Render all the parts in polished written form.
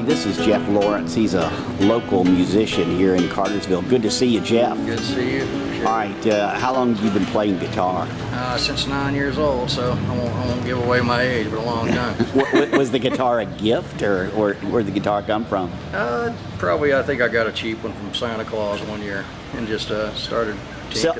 This is Jeff Lawrence. He's a local musician here in Cartersville. Good to see you, Jeff. Good to see you. Sure. All right, how long have you been playing guitar? Since 9 years old, so I won't give away my age, but a long time. Was the guitar a gift, or where'd the guitar come from? Probably, I think I got a cheap one from Santa Claus one year and just started.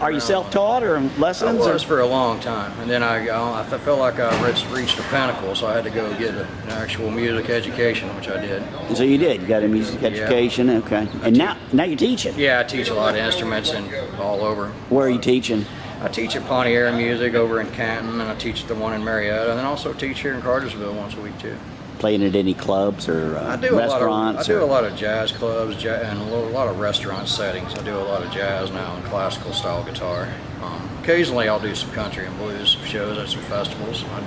Are you self-taught or lessons? I was for a long time, and then I felt like I reached a pinnacle, so I had to go get an actual music education, which I did. So you did. You got a music education, yeah. Okay. And now you're teaching. Yeah, I teach a lot of instruments and all over. Where are you teaching? I teach at Pontiera Music over in Canton, and I teach at the one in Marietta, and then also teach here in Cartersville once a week too. Playing at any clubs or restaurants? I do a lot of jazz clubs and a lot of restaurant settings. I do a lot of jazz now and classical style guitar. Occasionally I'll do some country and blues shows at some festivals. I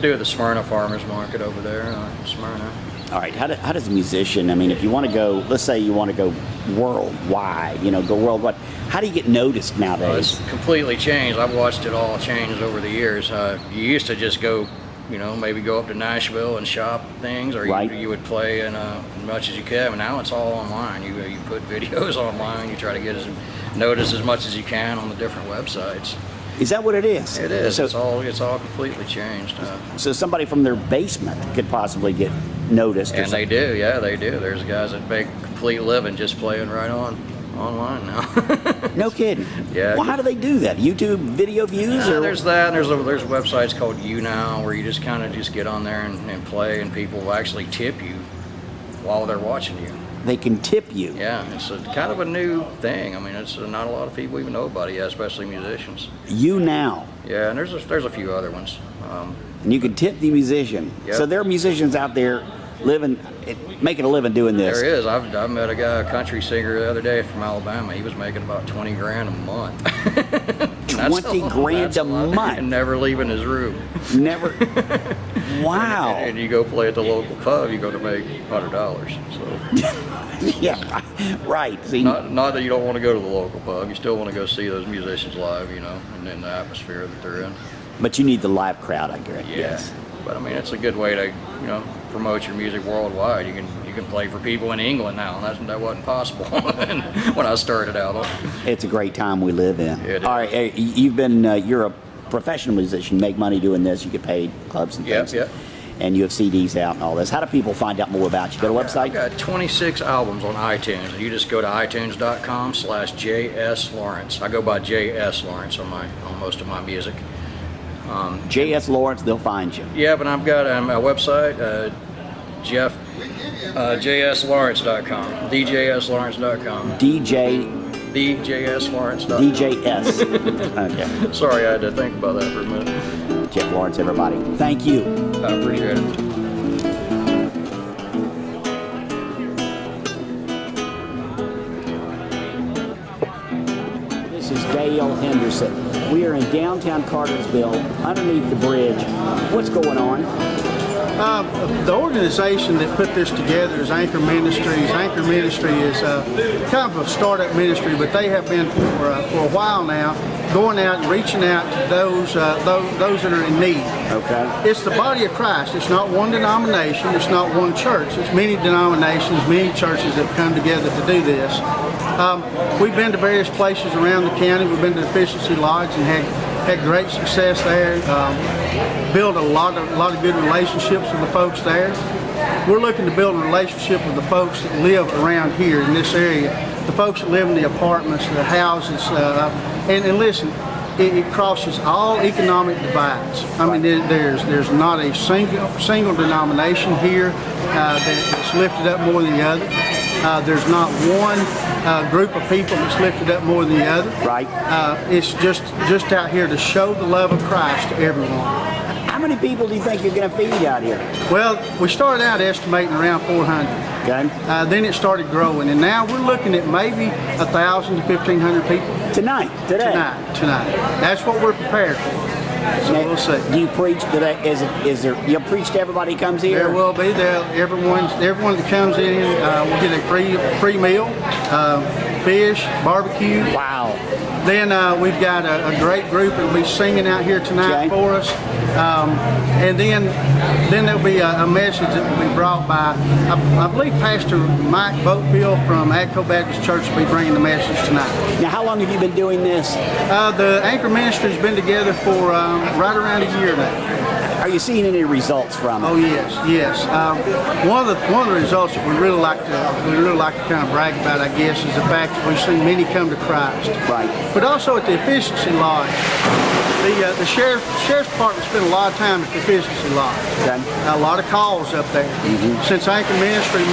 do the Smyrna Farmers Market over there, Smyrna. All right, how does a musician, I mean, if you want to go, let's say you want to go worldwide, go worldwide, how do you get noticed nowadays? Well, it's completely changed. I've watched it all change over the years. You used to just go, maybe go up to Nashville and shop things, or right. you would play as much as you could. And now it's all online. You put videos online. You try to get noticed as much as you can on the different websites. Is that what it is? It is. So, it's all completely changed. So somebody from their basement could possibly get noticed. And they do. Yeah, they do. There's guys that make a complete living just playing right online now. No kidding. Yeah. Well, how do they do that? YouTube video views? Or? There's that, and there's websites called YouNow where you just kind of just get on there and play, and people will actually tip you while they're watching you. They can tip you. Yeah, it's kind of a new thing. I mean, it's not a lot of people even know about it yet, especially musicians. YouNow. Yeah, and there's a few other ones. And you can tip the musician. Yep. So there are musicians out there making a living doing this. There is. I met a guy, a country singer the other day from Alabama. He was making about $20,000 a month. $20,000 a month. And never leaving his room. Never. Wow. And you go play at the local pub, you're going to make $100. So. Yeah. Right. See, not that you don't want to go to the local pub. You still want to go see those musicians live, and in the atmosphere that they're in. But you need the live crowd, I guess. Yeah. Yes. But I mean, it's a good way to, promote your music worldwide. You can play for people in England now, and that wasn't possible when I started out. It's a great time we live in. It All is. right, you're a professional musician, make money doing this, you get paid, clubs and things. Yep. And you have CDs out and all this. How do people find out more about you? Go to a website? I've got 26 albums on iTunes, and you just go to itunes.com/JS Lawrence. I go by JS Lawrence on most of my music. JS Lawrence, they'll find you. Yeah, but I've got a website, JSLawrence.com, DJSLawrence.com. DJSLawrence.com. DJS. Okay. Sorry, I had to think about that for a minute. Jeff Lawrence, everybody. Thank you. I appreciate it. This is Dale Henderson. We are in downtown Cartersville, underneath the bridge. What's going on? The organization that put this together is Anchor Ministries. Anchor Ministry is kind of a startup ministry, but they have been for a while now going out and reaching out to those that are in need. Okay. It's the body of Christ. It's not one denomination. It's not one church. It's many denominations, many churches that have come together to do this. We've been to various places around the county. We've been to the Efficiency Lodge and had great success there. Built a lot of good relationships with the folks there. We're looking to build a relationship with the folks that live around here in this area. The folks that live in the apartments, the houses, and listen, it crosses all economic divides. I mean, there's not a single denomination here that's lifted up more than the other. There's not one group of people that's lifted up more than the other. Right. It's just out here to show the love of Christ to everyone. How many people do you think you're going to feed out here? Well, we started out estimating around 400. Okay. Then it started growing, and now we're looking at maybe 1,000 to 1,500 people Today. tonight. That's what we're prepared for. So Now, we'll see. do you preach today? Is there? You'll preach to everybody who comes here? There will be. Everyone that comes in will get a free meal, fish, barbecue. Wow. Then we've got a great group that will be singing out here tonight for us. And then there'll be a message that will be brought by, I believe Pastor Mike Boatfield from Agco Baptist Church will be bringing the message tonight. Now, how long have you been doing this? The Anchor Ministries has been together for right around a year now. Are you seeing any results from it? Oh yes. One of the results that we really like to kind of brag about, I guess, is the fact that we've seen many come to Christ. Right. But also at the Efficiency Lodge, the sheriff's department spent a lot of time at the Efficiency Lodge. Okay. A lot of calls up there. Since Anchor Ministry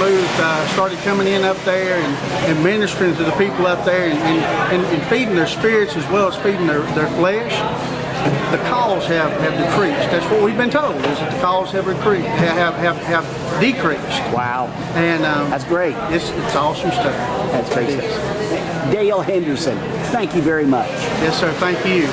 started coming in up there and ministering to the people up there and feeding their spirits as well as feeding their flesh. The calls have decreased. That's what we've been told, is that the calls have decreased. Wow. And that's great. It's awesome stuff. That's great stuff. Dale Henderson, thank you very much. Yes, sir. Thank you.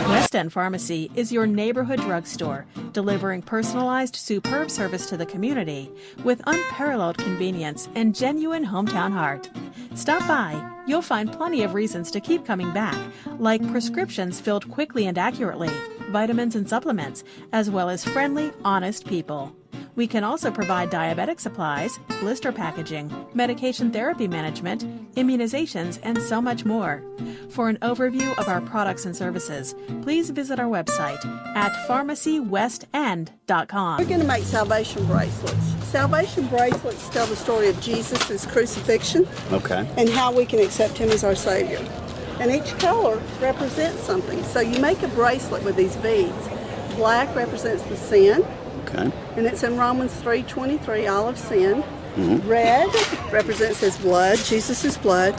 West End Pharmacy is your neighborhood drugstore, delivering personalized, superb service to the community with unparalleled convenience and genuine hometown heart. Stop by. You'll find plenty of reasons to keep coming back, like prescriptions filled quickly and accurately, vitamins and supplements, as well as friendly, honest people. We can also provide diabetic supplies, blister packaging, medication therapy management, immunizations, and so much more. For an overview of our products and services, please visit our website at pharmacywestend.com. We're going to make salvation bracelets. Salvation bracelets tell the story of Jesus' crucifixion and how we can accept him as our Savior. And each color represents something. So you make a bracelet with these beads. Black represents the sin. And it's in Romans 3:23, all of sin. Red represents his blood, Jesus' blood.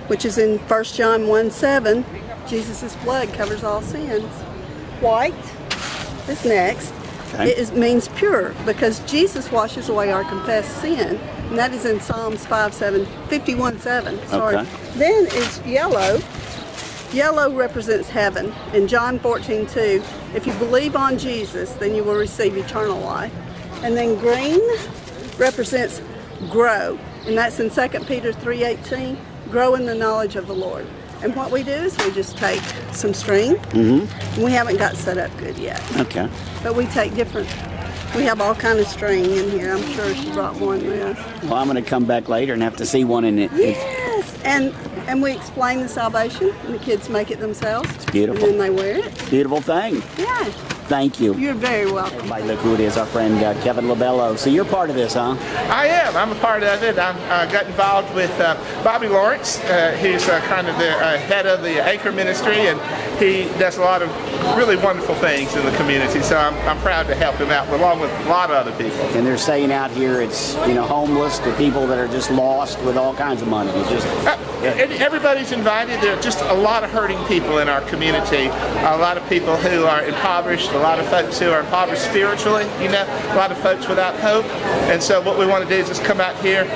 Which is in 1 John 1:7. Jesus' blood covers all sins. White is next. It means pure because Jesus washes away our confessed sin. And that is in Psalms 51:7. Then is yellow. Yellow represents heaven. In John 14:2, if you believe on Jesus, then you will receive eternal life. And then green represents grow. And that's in 2 Peter 3:18, grow in the knowledge of the Lord. And what we do is we just take some string. And we haven't got set up good yet. But we take we have all kind of string in here. I'm sure she brought one with. Well, I'm going to come back later and have to see one in it. Yes, and we explain the salvation, and the kids make it themselves. It's beautiful. And then they wear it. Beautiful thing. Yeah. Thank you. You're very welcome. Everybody, look who it is, our friend Kevin Lobello. So you're part of this, huh? I am. I'm a part of it. I got involved with Bobby Lawrence. He's kind of the head of the Anchor Ministry, and he does a lot of really wonderful things in the community. So I'm proud to help him out, along with a lot of other people. And they're saying out here it's homeless to people that are just lost with all kinds of money. It's just everybody's invited. There are just a lot of hurting people in our community. A lot of people who are impoverished. A lot of folks who are impoverished spiritually, a lot of folks without hope. And so what we want to do is just come out here,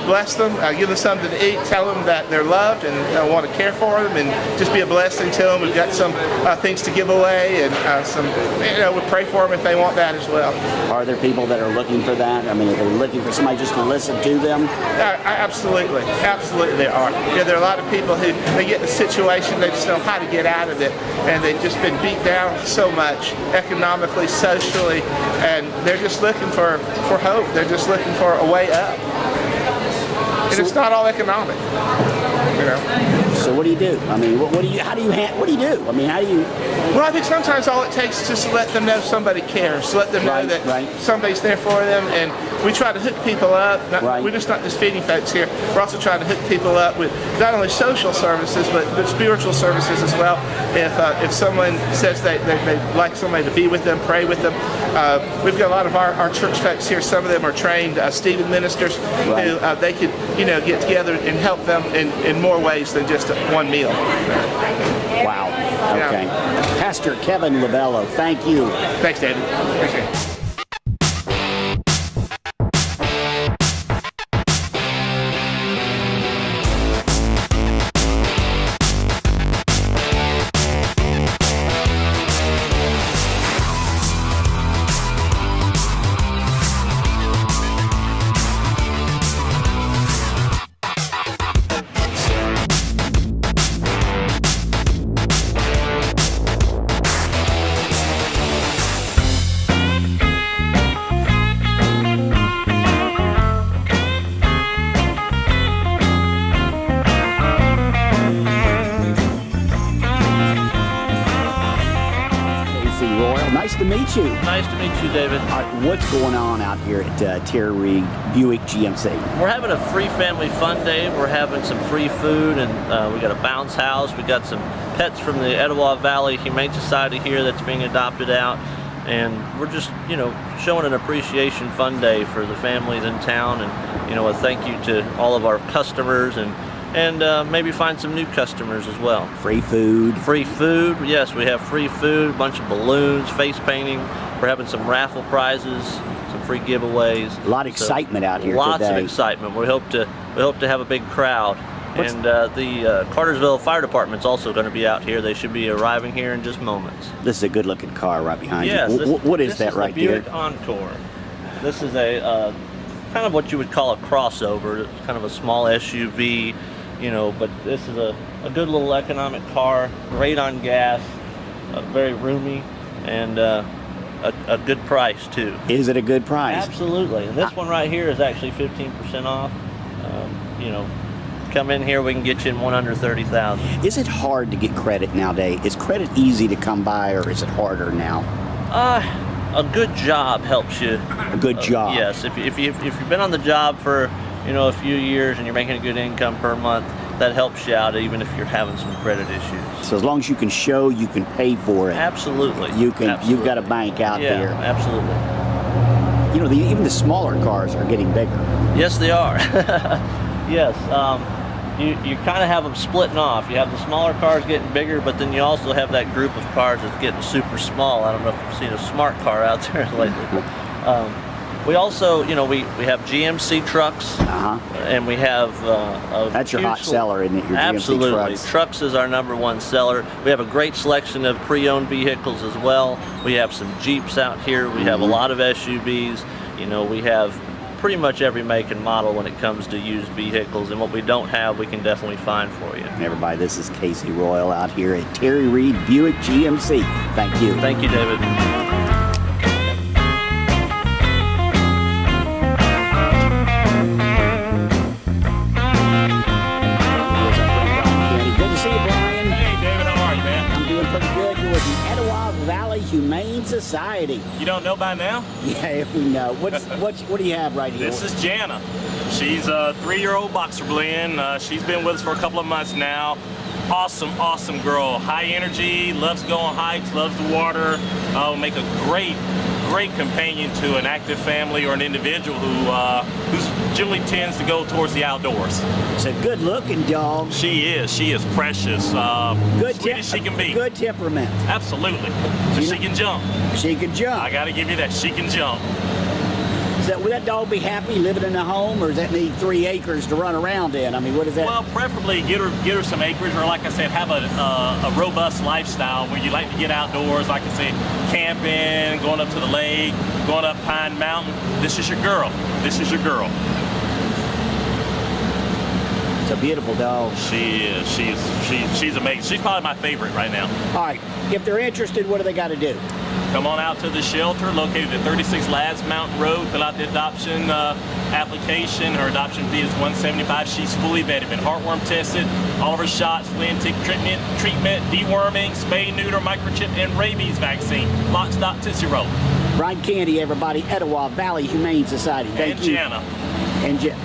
bless them, give them something to eat, tell them that they're loved and want to care for them, and just be a blessing to them. We've got some things to give away, and we'll pray for them if they want that as well. Are there people that are looking for that? I mean, are they looking for somebody just to listen to them? Absolutely. Absolutely there are. There are a lot of people who, they get in a situation, they just know how to get out of it, and they've just been beat down so much, economically, socially, and they're just looking for hope. They're just looking for a way up. And it's not all economic, So what do you do? I mean, what do you do? I mean, how do you? Well, I think sometimes all it takes is just to let them know somebody cares, to let them know that somebody's there for them, and we try to hook people up. We're just not just feeding folks here. We're also trying to hook people up with not only social services, but spiritual services as well. If someone says they'd like somebody to be with them, pray with them, we've got a lot of our church folks here. Some of them are trained Stephen ministers who they could get together and help them in more ways than just one meal. Wow. Okay. Pastor Kevin Lobello, thank you. Thanks, David. Appreciate it. Nice to meet you. Nice to meet you, David. What's going on out here at Terry Reed Buick GMC? We're having a free family fun day. We're having some free food, and we got a bounce house. We got some pets from the Etowah Valley Humane Society here that's being adopted out, and we're just, showing an appreciation fun day for the families in town, and a thank you to all of our customers, and maybe find some new customers as well. Free food. Free food, yes, we have free food, a bunch of balloons, face painting. We're having some raffle prizes, some free giveaways. A lot of excitement out here lots today. Lots of excitement. We hope to have a big crowd. And the Cartersville Fire Department's also going to be out here. They should be arriving here in just moments. This is a good-looking car right behind you. What is that right there? This is the Buick Encore. This is a kind of what you would call a crossover. It's kind of a small SUV. But this is a good little economic car, great on gas, very roomy, and a good price too. Is it a good price? Absolutely. And this one right here is actually 15% off. Come in here, we can get you in $130,000. Is it hard to get credit nowadays? Is credit easy to come by, or is it harder now? A good job helps you. A good job. Yes. If you've been on the job for a few years and you're making a good income per month, that helps you out even if you're having some credit issues. So as long as you can show you can pay for it. Absolutely. You've got a bank out there. Absolutely. Even the smaller cars are getting bigger. Yes, they are. Yes. You kind of have them splitting off. You have the smaller cars getting bigger, but then you also have that group of cars that's getting super small. I don't know if you've seen a smart car out there lately. We also, we have GMC trucks, and we have that's your hot seller, isn't it? Your absolutely. GMC trucks. Trucks is our #1 seller. We have a great selection of pre-owned vehicles as well. We have some Jeeps out here. We have a lot of SUVs. We have pretty much every make and model when it comes to used vehicles, and what we don't have, we can definitely find for you. Everybody, this is Casey Royal out here at Terry Reed Buick GMC. Thank you. Thank you, David. Humane Society. You don't know by now? Yeah, we know. What do you have right here? This is Jana. She's a 3-year-old boxer blend. She's been with us for a couple of months now. Awesome girl. High energy, loves going hikes, loves the water. Make a great companion to an active family or an individual who generally tends to go towards the outdoors. It's a good-looking dog. She is precious. Sweet as she can be. Good temperament. Absolutely. She can jump. She can jump. I got to give you that. She can jump. Would that dog be happy living in a home, or does that need 3 acres to run around in? I mean, what is that? Well, preferably get her some acreage, or like I said, have a robust lifestyle where you like to get outdoors, like I said, camping, going up to the lake, going up Pine Mountain. This is your girl. This is your girl. It's a beautiful dog. She is. She's amazing. She's probably my favorite right now. All right. If they're interested, what do they got to do? Come on out to the shelter located at 36 Lads Mountain Road. Fill out the adoption application. Her adoption fee is $175. She's fully vetted, been heartworm tested. All of her shots, flea tick treatment, deworming, spay, neuter, microchip, and rabies vaccine. Lock, stock, Tootsie Roll. Brian Candy, everybody. Etowah Valley Humane Society. Thank you. And Jana. And Jana.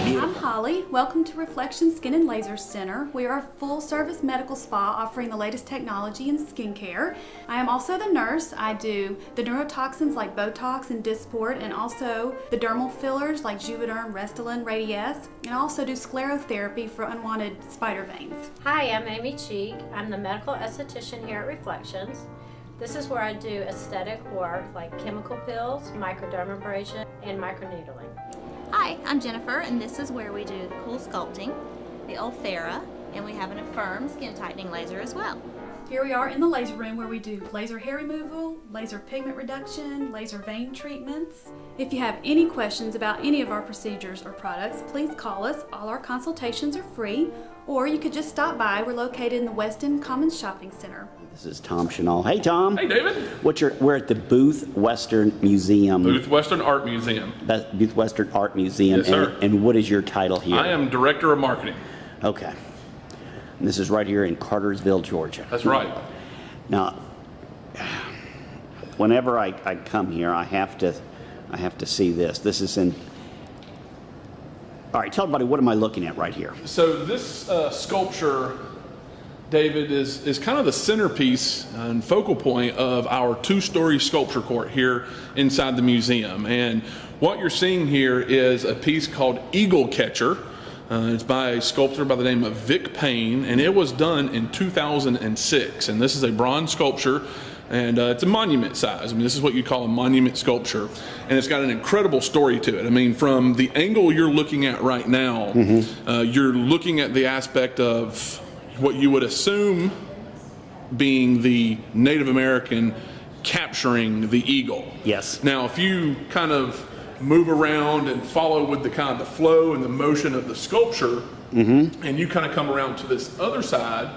Beautiful. Holly. Welcome to Reflection Skin and Laser Center. We are a full-service medical spa offering the latest technology in skincare. I am also the nurse. I do the neurotoxins like Botox and Dysport, and also the dermal fillers like Juvederm, Restylane, Radiesse, and I also do sclerotherapy for unwanted spider veins. Hi, I'm Amy Cheek. I'm the medical esthetician here at Reflections. This is where I do aesthetic work like chemical peels, microdermabrasion, and microneedling. Hi, I'm Jennifer, and this is where we do the cool sculpting, the Ulthera, and we have an Affirm skin tightening laser as well. Here we are in the laser room where we do laser hair removal, laser pigment reduction, laser vein treatments. If you have any questions about any of our procedures or products, please call us. All our consultations are free, or you could just stop by. We're located in the Weston Commons Shopping Center. This is Tom Chenal. Hey, Tom. Hey, David. We're at the Booth Western Museum. Booth Western Art Museum. Booth Western Art Museum. Yes, sir. And what is your title here? I am Director of Marketing. Okay. And this is right here in Cartersville, Georgia. That's right. Now, whenever I come here, I have to see this. This is in. All right, tell everybody, what am I looking at right here? So this sculpture, David, is kind of the centerpiece and focal point of our two-story sculpture court here inside the museum. And what you're seeing here is a piece called Eagle Catcher. It's by a sculptor by the name of Vic Payne, and it was done in 2006. And this is a bronze sculpture, and it's a monument size. I mean, this is what you call a monument sculpture, and it's got an incredible story to it. I mean, from the angle you're looking at right now, you're looking at the aspect of what you would assume being the Native American capturing the eagle. Yes. Now, if you kind of move around and follow with the kind of the flow and the motion of the sculpture, and you kind of come around to this other side,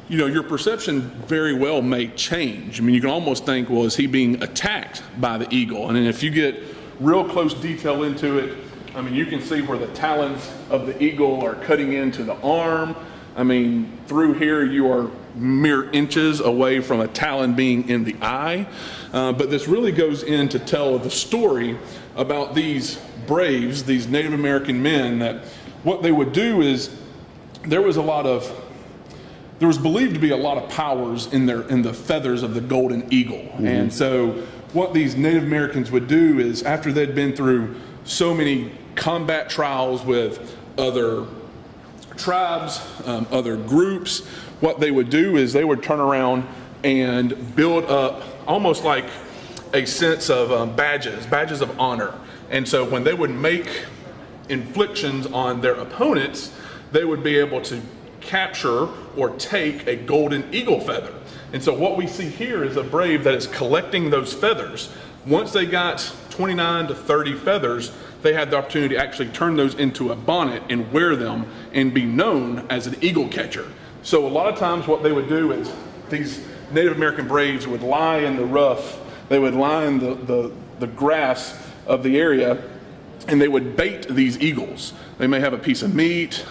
you know, your perception very well may change. I mean, you can almost think, well, is he being attacked by the eagle? And then if you get real close detail into it, I mean, you can see where the talons of the eagle are cutting into the arm. I mean, through here you are mere inches away from a talon being in the eye. But this really goes in to tell the story about these braves, these Native American men, that what they would do is there was believed to be a lot of powers in the feathers of the golden eagle. And so what these Native Americans would do is, after they'd been through so many combat trials with other tribes, other groups, what they would do is they would turn around and build up almost like a sense of badges of honor. And so when they would make inflictions on their opponents, they would be able to capture or take a golden eagle feather. And so what we see here is a brave that is collecting those feathers. Once they got 29 to 30 feathers, they had the opportunity to actually turn those into a bonnet and wear them and be known as an eagle catcher. So a lot of times what they would do is these Native American braves would lie in the rough, they would lie in the grass of the area, and they would bait these eagles. They may have a piece of meat,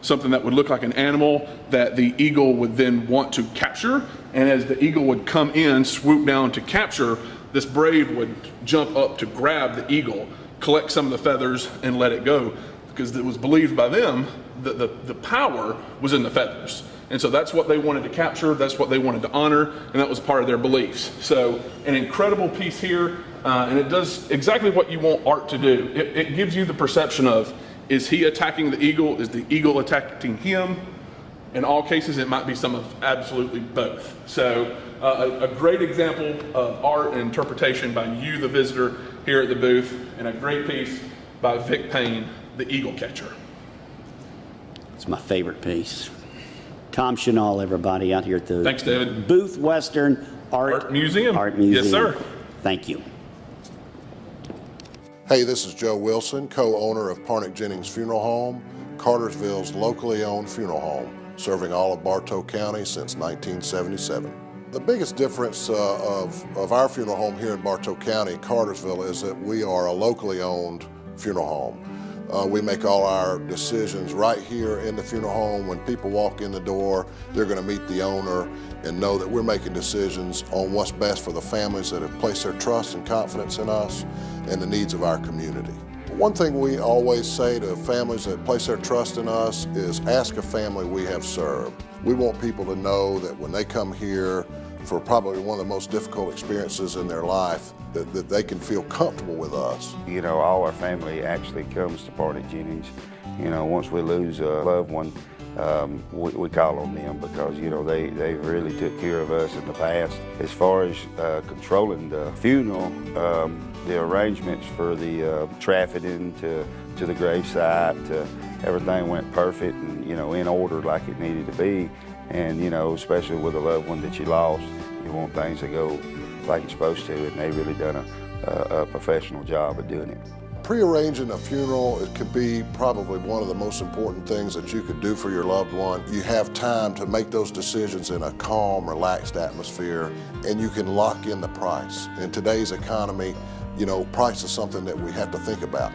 something that would look like an animal that the eagle would then want to capture. And as the eagle would come in, swoop down to capture, this brave would jump up to grab the eagle, collect some of the feathers, and let it go. Because it was believed by them that the power was in the feathers. And so that's what they wanted to capture, that's what they wanted to honor, and that was part of their beliefs. So an incredible piece here, and it does exactly what you want art to do. It gives you the perception of, is he attacking the eagle? Is the eagle attacking him? In all cases, it might be some of absolutely both. So a great example of art and interpretation by you, the visitor, here at the booth, and a great piece by Vic Payne, the Eagle Catcher. It's my favorite piece. Tom Chenal, everybody, out here at the Thanks, David. Booth Western Art Museum. Yes, sir. Thank you. Hey, this is Joe Wilson, co-owner of Parnick Jennings Funeral Home, Cartersville's locally owned funeral home, serving all of Bartow County since 1977. The biggest difference of our funeral home here in Bartow County, Cartersville, is that we are a locally owned funeral home. We make all our decisions right here in the funeral home. When people walk in the door, they're going to meet the owner and know that we're making decisions on what's best for the families that have placed their trust and confidence in us and the needs of our community. One thing we always say to families that place their trust in us is ask a family we have served. We want people to know that when they come here for probably one of the most difficult experiences in their life, that they can feel comfortable with us. You know, all our family actually comes to Parnett Jennings. You know, once we lose a loved one, we call on them because, you know, they really took care of us in the past. As far as controlling the funeral, the arrangements for the trafficking to the gravesite, everything went perfect and, you know, in order like it needed to be. And, you know, especially with a loved one that you lost, you want things to go like it's supposed to, and they really done a professional job of doing it. Pre-arranging a funeral, it can be probably one of the most important things that you could do for your loved one. You have time to make those decisions in a calm, relaxed atmosphere, and you can lock in the price. In today's economy, you know, price is something that we have to think about.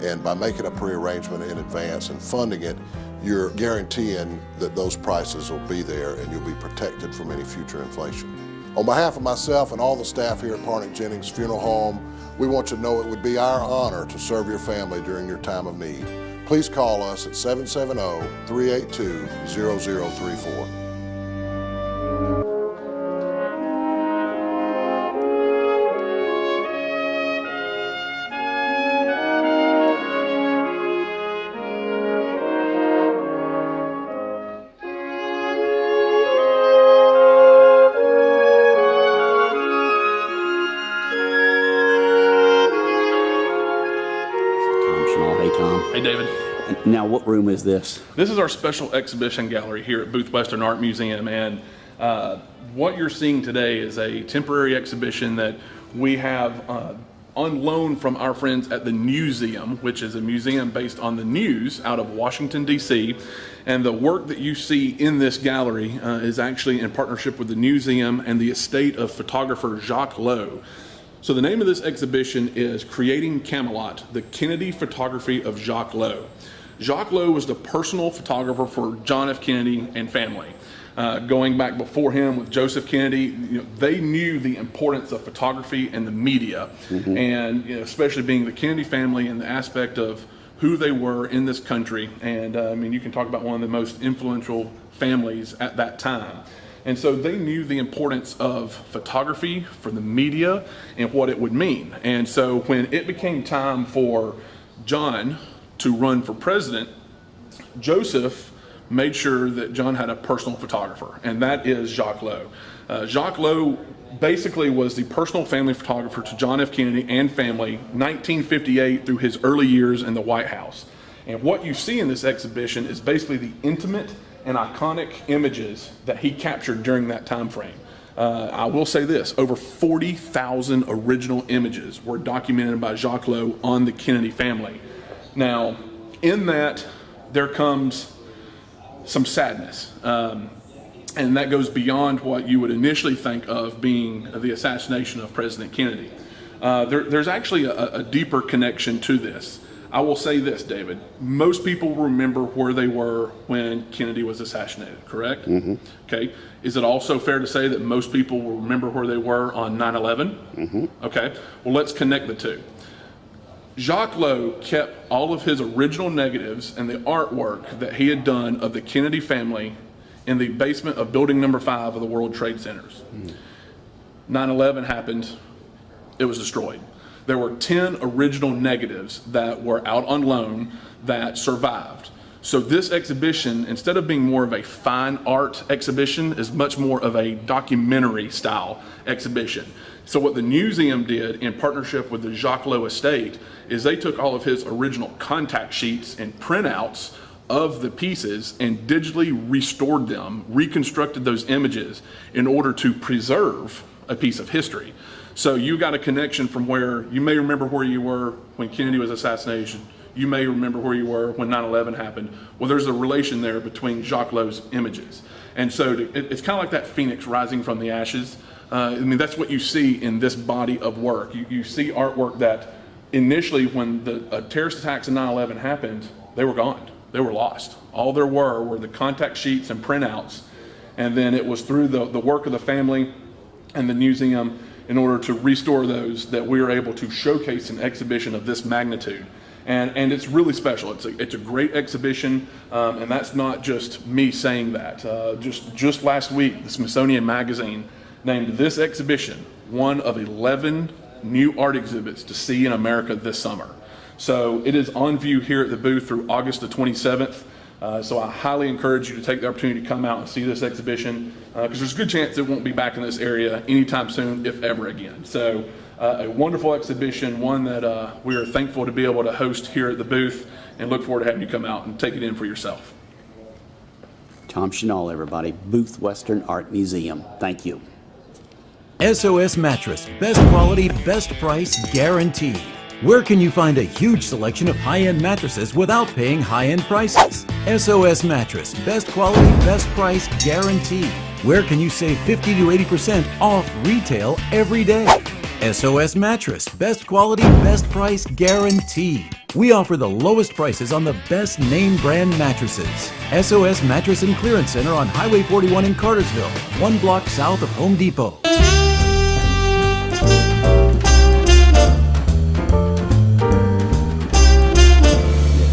And by making a pre-arrangement in advance and funding it, you're guaranteeing that those prices will be there and you'll be protected from any future inflation. On behalf of myself and all the staff here at Parnett Jennings Funeral Home, we want you to know it would be our honor to serve your family during your time of need. Please call us at 770-382-0034. Hey, David. Now, what room is this? This is our special exhibition gallery here at Booth Western Art Museum, and what you're seeing today is a temporary exhibition that we have on loan from our friends at the Newseum, which is a museum based on the news out of Washington, D.C. And the work that you see in this gallery is actually in partnership with the Newseum and the estate of photographer Jacques Lowe. So the name of this exhibition is Creating Camelot, the Kennedy Photography of Jacques Lowe. Jacques Lowe was the personal photographer for John F. Kennedy and family. Going back before him with Joseph Kennedy, you know, they knew the importance of photography and the media, and you know, especially being the Kennedy family and the aspect of who they were in this country. And I mean, you can talk about one of the most influential families at that time. And so they knew the importance of photography for the media and what it would mean. And so when it became time for John to run for president, Joseph made sure that John had a personal photographer, and that is Jacques Lowe. Jacques Lowe basically was the personal family photographer to John F. Kennedy and family, 1958 through his early years in the White House. And what you see in this exhibition is basically the intimate and iconic images that he captured during that time frame. I will say this, over 40,000 original images were documented by Jacques Lowe on the Kennedy family. Now, in that, there comes some sadness, and that goes beyond what you would initially think of being the assassination of President Kennedy. There's actually a deeper connection to this. I will say this, David. Most people remember where they were when Kennedy was assassinated, correct? Okay. Is it also fair to say that most people will remember where they were on 9/11? Okay. Well, let's connect the two. Jacques Lowe kept all of his original negatives and the artwork that he had done of the Kennedy family in the basement of building number 5 of the World Trade Centers. 9/11 happened. It was destroyed. There were 10 original negatives that were out on loan that survived. So this exhibition, instead of being more of a fine art exhibition, is much more of a documentary style exhibition. So what the Newseum did in partnership with the Jacques Lowe estate is they took all of his original contact sheets and printouts of the pieces and digitally restored them, reconstructed those images in order to preserve a piece of history. So you got a connection from where you may remember where you were when Kennedy was assassinated. You may remember where you were when 9/11 happened. Well, there's a relation there between Jacques Lowe's images. And so it's kind of like that phoenix rising from the ashes. I mean, that's what you see in this body of work. You see artwork that initially when the terrorist attacks in 9/11 happened, they were gone. They were lost. All there were the contact sheets and printouts. And then it was through the work of the family and the Newseum in order to restore those that we were able to showcase an exhibition of this magnitude. And it's really special. It's a great exhibition, and that's not just me saying that. Just last week, the Smithsonian Magazine named this exhibition one of 11 new art exhibits to see in America this summer. So it is on view here at the booth through August the 27th. So I highly encourage you to take the opportunity to come out and see this exhibition, because there's a good chance it won't be back in this area anytime soon, if ever again. So a wonderful exhibition, one that we are thankful to be able to host here at the booth, and look forward to having you come out and take it in for yourself. Tom Chenal, everybody, Booth Western Art Museum. Thank you. SOS Mattress, best quality, best price, guaranteed. Where can you find a huge selection of high-end mattresses without paying high-end prices? SOS Mattress, best quality, best price, guaranteed. Where can you save 50 to 80% off retail every day? SOS Mattress, best quality, best price, guaranteed. We offer the lowest prices on the best name brand mattresses. SOS Mattress and Clearance Center on Highway 41 in Cartersville, 1 block south of Home Depot.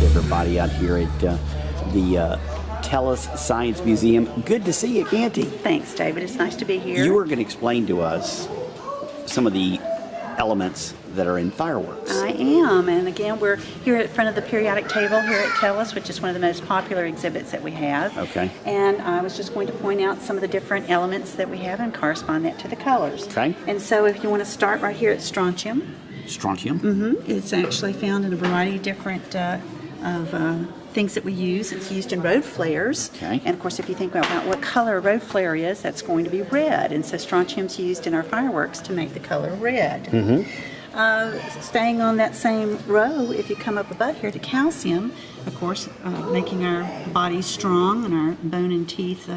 Everybody out here at the Tellus Science Museum. Good to see you, Canty. Thanks, David. It's nice to be here. You were going to explain to us some of the elements that are in fireworks. I am, and again, we're here at front of the periodic table here at Tellus, which is one of the most popular exhibits that we have. Okay. And I was just going to point out some of the different elements that we have and correspond that to the colors. Okay. And so if you want to start right here at strontium. Strontium? Mm-hmm. It's actually found in a variety of different things that we use. It's used in road flares. Okay. And of course, if you think about what color a road flare is, that's going to be red. And so strontium's used in our fireworks to make the color red. Mm-hmm. Staying on that same row, if you come up above here to calcium, of course, making our bodies strong and our bone and teeth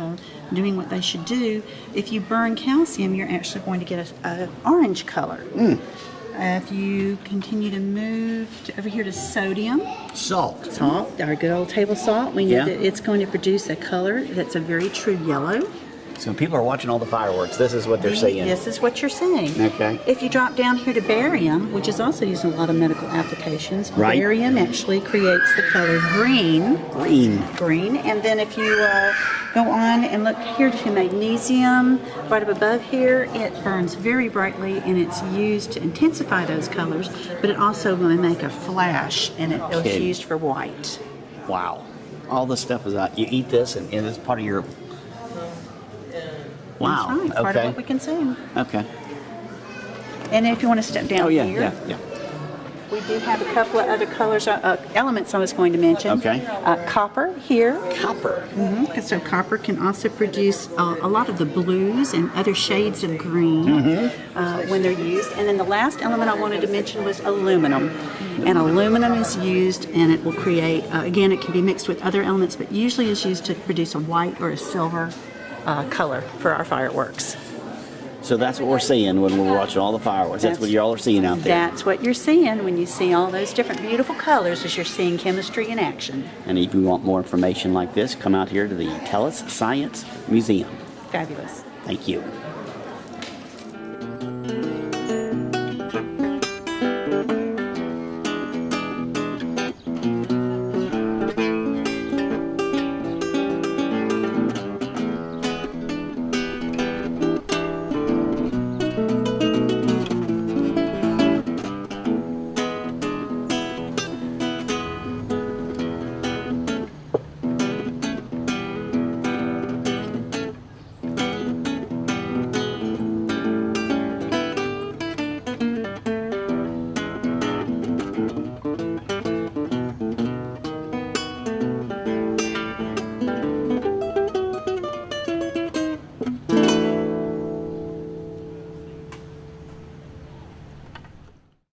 doing what they should do. If you burn calcium, you're actually going to get an orange color. If you continue to move over here to sodium. Salt. Salt, our good old table salt. We know that it's going to produce a color that's a very true yellow. So when people are watching all the fireworks, this is what they're seeing. This is what you're seeing. Okay. If you drop down here to barium, which is also used in a lot of medical applications, right. Barium actually creates the color green. Green. And then if you go on and look here to magnesium, right up above here, it burns very brightly, and it's used to intensify those colors, but it also will make a flash, and it's used for white. Wow. All this stuff is out. You eat this, and it's part of your... Wow. That's right. Part of what we consume. Okay. And if you want to step down here, yeah. we do have a couple of other colors, elements I was going to mention. Okay. Copper here. Copper. Mm-hmm. So copper can also produce a lot of the blues and other shades of green when they're used. And then the last element I wanted to mention was aluminum. And aluminum is used, and it will create, again, it can be mixed with other elements, but usually is used to produce a white or a silver color for our fireworks. So that's what we're seeing when we're watching all the fireworks. That's what y'all are seeing out there. That's what you're seeing when you see all those different beautiful colors, as you're seeing chemistry in action. And if you want more information like this, come out here to the Tellus Science Museum. Fabulous. Thank you.